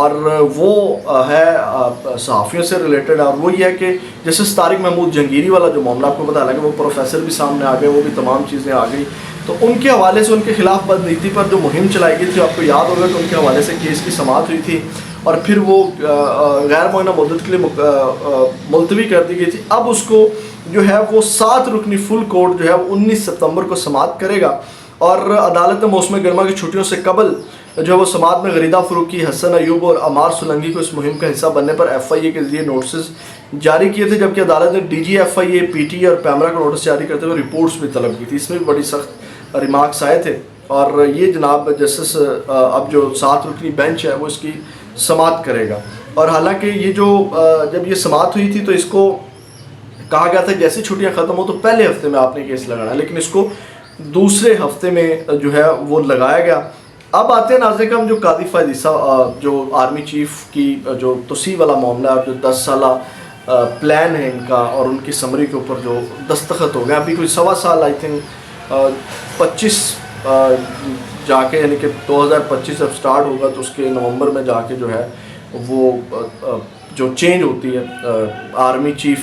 اور وہ ہے صحافیوں سے ریلیٹڈ ہے، اور وہ یہ ہے کہ جیسے طارق محمود جہانگیری والا جو معاملہ آپ کو پتہ لگا کہ وہ پروفیسر بھی سامنے آ گئے، وہ بھی تمام چیزیں آ گئی، تو ان کے حوالے سے ان کے خلاف بدنیتی پر جو مہم چلائی گئی تھی، آپ کو یاد ہوگا کہ ان کے حوالے سے کیس کی سماعت ہوئی تھی اور پھر وہ غیر معینہ مدت کے لیے ملتوی کر دی گئی تھی۔ اب اس کو جو ہے وہ 7 رکنی فل کورٹ جو ہے وہ 19 ستمبر کو سماعت کرے گا، اور عدالت نے موسم گرما کی چھٹیوں سے قبل جو ہے وہ سماعت میں غریدہ فروقی، حسن ایوب اور عمار سولنگی کو اس مہم کا حصہ بننے پر ایف آئی اے کے ذریعے نوٹسز جاری کیے تھے، جبکہ عدالت نے D G F I A, P T A اور پیمرا کو نوٹس جاری کرتے ہوئے رپورٹس بھی طلب کی تھی۔ اس میں بھی بڑی سخت ریمارکس آئے تھے، اور یہ جناب جسٹس اب جو 7 رکنی بینچ ہے وہ اس کی سماعت کرے گا۔ اور حالانکہ یہ جو جب یہ سماعت ہوئی تھی تو اس کو کہا گیا تھا جیسے چھٹیاں ختم ہو تو پہلے ہفتے میں آپ نے کیس لگانا، لیکن اس کو دوسرے ہفتے میں جو ہے وہ لگایا گیا۔ اب آتے ہیں ناظرین کا ہم جو قاضی فائز عیسیٰ جو آرمی چیف کی جو توسیع والا معاملہ ہے، جو 10 سالہ پلان ہے ان کا، اور ان کی سمری کے اوپر جو دستخط ہو گئے، ابھی کوئی 1.25 سال آئی تھنک 25 جا کے، یعنی کہ 2025 جب سٹارٹ ہوگا تو اس کے نومبر میں جا کے جو ہے وہ جو چینج ہوتی ہے آرمی چیف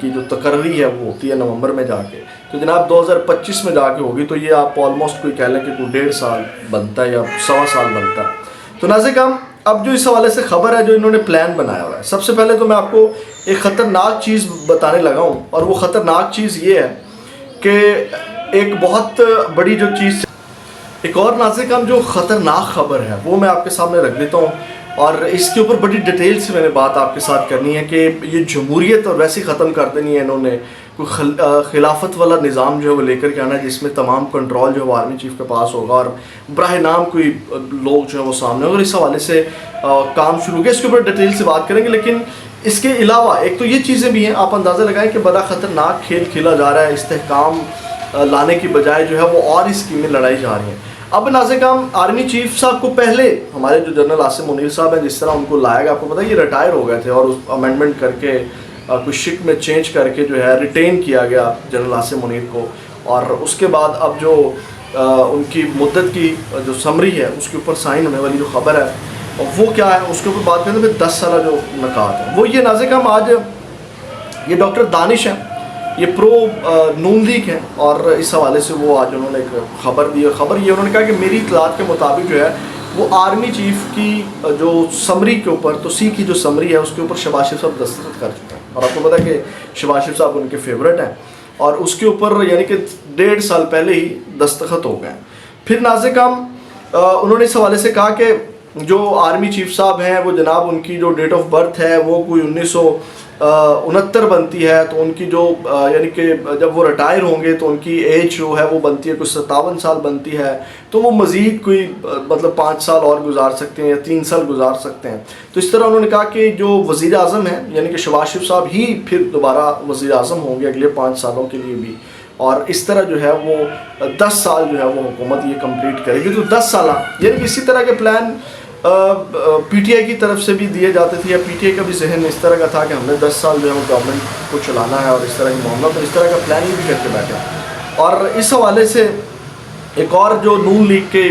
کی جو تقرری ہے وہ ہوتی ہے نومبر میں جا کے، تو جناب 2025 میں جا کے ہوگی، تو یہ آپ آلموسٹ کوئی کہہ لیں کہ کوئی 1.5 سال بنتا ہے یا 1.25 سال بنتا ہے۔ تو ناظرین کرام اب جو اس حوالے سے خبر ہے جو انہوں نے پلان بنایا ہوا ہے، سب سے پہلے تو میں آپ کو ایک خطرناک چیز بتانے لگا ہوں، اور وہ خطرناک چیز یہ ہے کہ ایک بہت بڑی جو چیز، ایک اور ناظرین کرام جو خطرناک خبر ہے وہ میں آپ کے سامنے رکھ دیتا ہوں، اور اس کے اوپر بڑی ڈیٹیل سے میں نے بات آپ کے ساتھ کرنی ہے کہ یہ جمہوریت اور ویسے ختم کر دینی ہے انہوں نے، کوئی خلافت والا نظام جو ہے وہ لے کر کے آنا ہے جس میں تمام کنٹرول جو ہے وہ آرمی چیف کے پاس ہوگا، اور براہ نام کوئی لوگ جو ہے وہ سامنے ہوگا، اور اس حوالے سے کام شروع ہو گیا۔ اس کے اوپر ڈیٹیل سے بات کریں گے، لیکن اس کے علاوہ ایک تو یہ چیزیں بھی ہیں، آپ اندازہ لگائیں کہ بڑا خطرناک کھیل کھیلا جا رہا ہے، استحکام لانے کی بجائے جو ہے وہ اور ہی اسکیمیں لڑائی جا رہی ہیں۔ اب ناظرین کرام آرمی چیف صاحب کو پہلے ہمارے جو جنرل عاصم منیر صاحب ہیں، جس طرح ان کو لایا گیا، آپ کو پتہ ہے یہ ریٹائر ہو گئے تھے، اور اس امینڈمنٹ کر کے کچھ شک میں چینج کر کے جو ہے ریٹین کیا گیا جنرل عاصم منیر کو، اور اس کے بعد اب جو ان کی مدت کی جو سمری ہے اس کے اوپر سائن ہونے والی جو خبر ہے وہ کیا ہے، اس کے اوپر بات کریں تو پھر 10 سالہ جو نکات ہے وہ یہ ناظرین کرام آج یہ ڈاکٹر دانش ہیں، یہ پرو نون لیگ ہیں، اور اس حوالے سے وہ آج انہوں نے ایک خبر دی، خبر یہ انہوں نے کہا کہ میری اطلاعات کے مطابق جو ہے وہ آرمی چیف کی جو سمری کے اوپر توسیع کی جو سمری ہے اس کے اوپر شہباز شریف صاحب دستخط کر چکے ہیں، اور آپ کو پتہ ہے کہ شہباز شریف صاحب ان کے فیورٹ ہیں، اور اس کے اوپر یعنی کہ 1.5 سال پہلے ہی دستخط ہو گئے ہیں۔ پھر ناظرین کرام انہوں نے اس حوالے سے کہا کہ جو آرمی چیف صاحب ہیں وہ جناب ان کی جو ڈیٹ آف برتھ ہے وہ کوئی 1969 بنتی ہے، تو ان کی جو یعنی کہ جب وہ ریٹائر ہوں گے تو ان کی ایج جو ہے وہ بنتی ہے کوئی 57 سال بنتی ہے، تو وہ مزید کوئی مطلب 5 سال اور گزار سکتے ہیں یا 3 سال گزار سکتے ہیں۔ تو اس طرح انہوں نے کہا کہ جو وزیر اعظم ہیں یعنی کہ شہباز شریف صاحب ہی پھر دوبارہ وزیر اعظم ہوں گے اگلے 5 سالوں کے لیے بھی، اور اس طرح جو ہے وہ 10 سال جو ہے وہ حکومت یہ کمپلیٹ کرے گی۔ تو 10 سالہ یعنی کہ اسی طرح کے پلان پی ٹی آئی کی طرف سے بھی دیے جاتے تھے، یا پی ٹی آئی کا بھی ذہن اس طرح کا تھا کہ ہم نے 10 سال جو ہے وہ گورنمنٹ کو چلانا ہے، اور اس طرح کی معاملہ، تو اس طرح کا پلاننگ بھی کر کے بیٹھے۔ اور اس حوالے سے ایک اور جو نون لیگ کے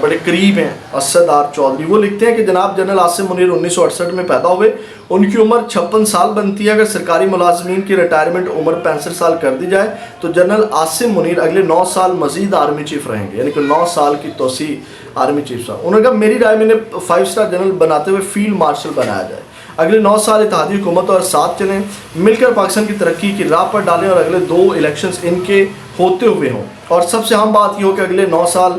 بڑے قریب ہیں اسد آر چودھری، وہ لکھتے ہیں کہ جناب جنرل عاصم منیر 1968 میں پیدا ہوئے، ان کی عمر 56 سال بنتی ہے، اگر سرکاری ملازمین کی ریٹائرمنٹ عمر 65 سال کر دی جائے تو جنرل عاصم منیر اگلے 9 سال مزید آرمی چیف رہیں گے، یعنی کہ 9 سال کی توسیع آرمی چیف صاحب۔ انہوں نے کہا میری رائے میں نے 5 اسٹار جنرل بناتے ہوئے فیلڈ مارشل بنایا جائے، اگلے 9 سال اتحادی حکومت اور ساتھ چلیں، مل کر پاکستان کی ترقی کی راہ پر ڈالیں، اور اگلے 2 الیکشنز ان کے ہوتے ہوئے ہوں، اور سب سے اہم بات یہ ہو کہ اگلے 9 سال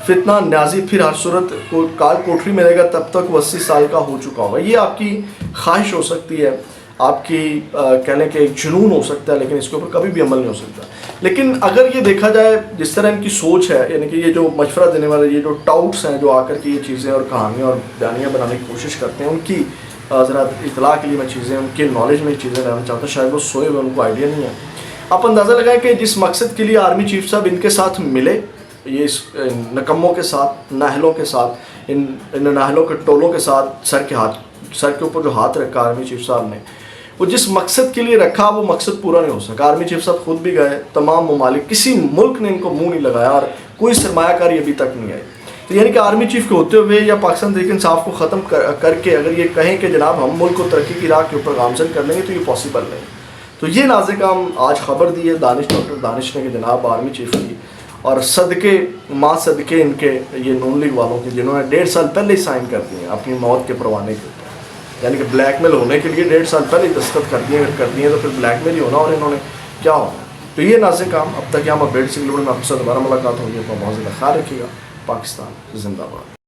فتنہ نیازی پھر ہر صورت کو کال کوٹری میں رہے گا، تب تک وہ 80 سال کا ہو چکا ہوگا۔ یہ آپ کی خواہش ہو سکتی ہے، آپ کی کہہ لیں کہ ایک جنون ہو سکتا ہے، لیکن اس کے اوپر کبھی بھی عمل نہیں ہو سکتا۔ لیکن اگر یہ دیکھا جائے جس طرح ان کی سوچ ہے، یعنی کہ یہ جو مشورہ دینے والے یہ جو ٹاؤٹس ہیں جو آ کر کے یہ چیزیں اور کہانیاں اور بیانیاں بنانے کی کوشش کرتے ہیں، ان کی ذرا اطلاع کے لیے میں چیزیں ان کے نالج میں چیزیں لینا چاہتا ہوں، شاید وہ سوئے ہوئے ان کو آئیڈیا نہیں ہے۔ آپ اندازہ لگائیں کہ جس مقصد کے لیے آرمی چیف صاحب ان کے ساتھ ملے، یہ اس نکموں کے ساتھ، ناہلوں کے ساتھ، ان ناہلوں کے ٹولوں کے ساتھ سر کے اوپر جو ہاتھ رکھا آرمی چیف صاحب نے، وہ جس مقصد کے لیے رکھا وہ مقصد پورا نہیں ہو سکا۔ آرمی چیف صاحب خود بھی گئے، تمام ممالک، کسی ملک نے ان کو منہ نہیں لگایا، اور کوئی سرمایہ کاری ابھی تک نہیں آئی۔ تو یعنی کہ آرمی چیف کے ہوتے ہوئے یا پاکستان تحریک انصاف کو ختم کر کے اگر یہ کہیں کہ جناب ہم ملک کو ترقی کی راہ کے اوپر گامزن کر لیں گے تو یہ پاسبل نہیں. تو یہ نازک ہم آج خبر دی ہے ڈاکٹر دانش نے کہ جناب آرمی چیف کی، اور صدقے ماں صدقے ان کے یہ نون لیگ والوں کے جنہوں نے 1.5 سال پہلے ہی سائن کر دیے ہیں اپنی موت کے پروانے کے اوپر، یعنی کہ بلیک میل ہونے کے لیے 1.5 سال پہلے ہی دستخط کر دیے تو پھر بلیک میل ہی ہونا اور انہوں نے کیا ہونا. تو یہ نازک کام اب تک ہم اپڈیٹ سے میں آپ سے دوبارہ ملاقات ہوگی. اپنا بہت زیادہ خیال رکھیے گا. پاکستان زندہ باد.